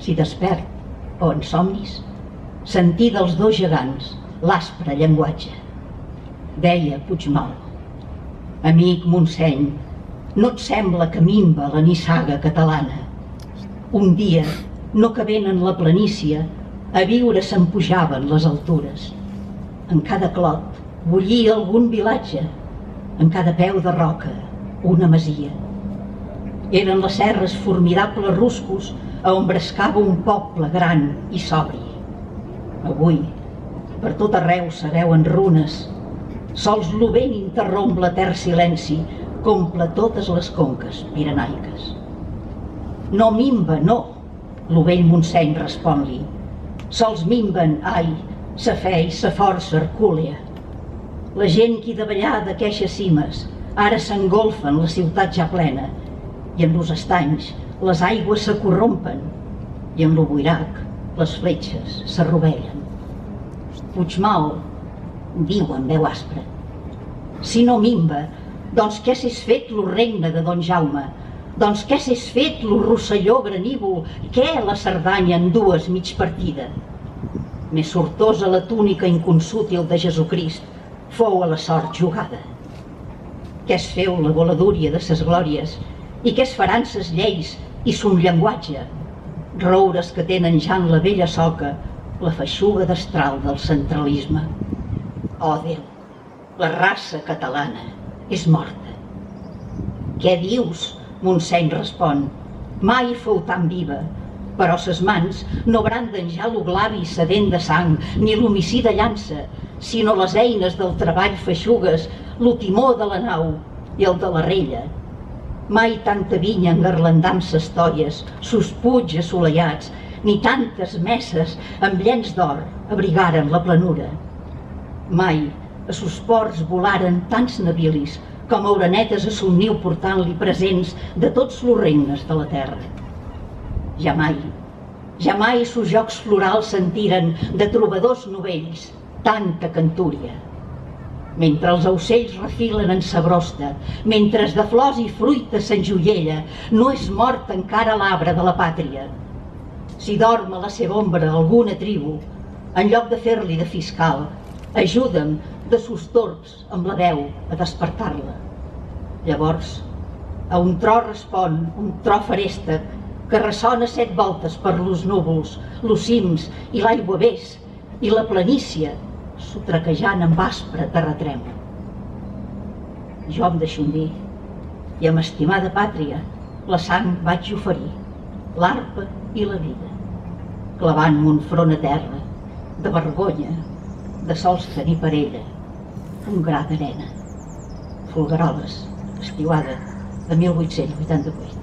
si despert o en somnis, sentir dels dos gegants l'aspre llenguatge. Deia Puigmal: amic Montseny, no et sembla que minva la nissaga catalana? Un dia, no cabent en la planícia, a viure se'n pujaven les altures. En cada clot bullia algun vilatge, en cada peu de roca una masia. Eren les serres formidables ruscos a on brescava un poble gran i sobri. Avui, per tot arreu se veuen runes, sols lo vent interromp l'etern silenci que totes les conques pirenaiques. No minva, no, lo vell Montseny respon-li, sols minven, ai, sa fe i sa força hercúlea. La gent qui davallar d'aqueixes cimes ara s'engolfa en la ciutat ja plena, i en los estanys les aigües se corrompen, i en lo buirac les fletxes s'arrovellen. Puigmal diu amb veu aspra: si no minva, doncs què s'és fet lo regne de don Jaume? Doncs què s'és fet lo Rosselló granívol? Què la Cerdanya en dues mig partida? Més sortosa la túnica inconsútil de Jesucrist fou a la sort jugada. Què es feu la voladúria de ses glòries i què es faran ses lleis i son llenguatge? Roures que tenen ja en la vella soca la feixuga destral del centralisme. Oh Déu, la raça catalana és morta. Què dius? Montseny respon: mai fou tan viva, però ses mans no branden ja lo glavi sedent de sang, ni l'homicida llança, sinó les eines del treball feixugues, lo timó de la nau i el de la rella. Mai tanta vinya engarlandar amb ses toies, sos puigs assolellats, ni tantes messes amb llenç d'or abrigaren la planura. Mai a sos ports volaren tants navilis com orenetes a son niu portant-li presents de tots los regnes de la terra. Jamai sos jocs florals sentiren de trobadors novells tanta cantúria. Mentre els aucells refilen en sa brosta, mentre de flors i fruita s'enjoiella, no és mort encara l'arbre de la pàtria. Si dorm a la seva ombra alguna tribu, en lloc de fer-li de fiscal, ajuda'm de sos torps amb la veu a despertar-la. Llavors, a un tro respon un tro feréstec que ressona 7 voltes per los núvols, los cims i l'aigua vés i la planícia sotraquejant amb aspre terratrèmol. Jo em deixo dir i amb estimada pàtria la sang vaig oferir, l'arpa i la vida, clavant mon front a terra, de vergonya, de sols tenir per ella un gra d'arena. Folgueroles, estiuada de 1888.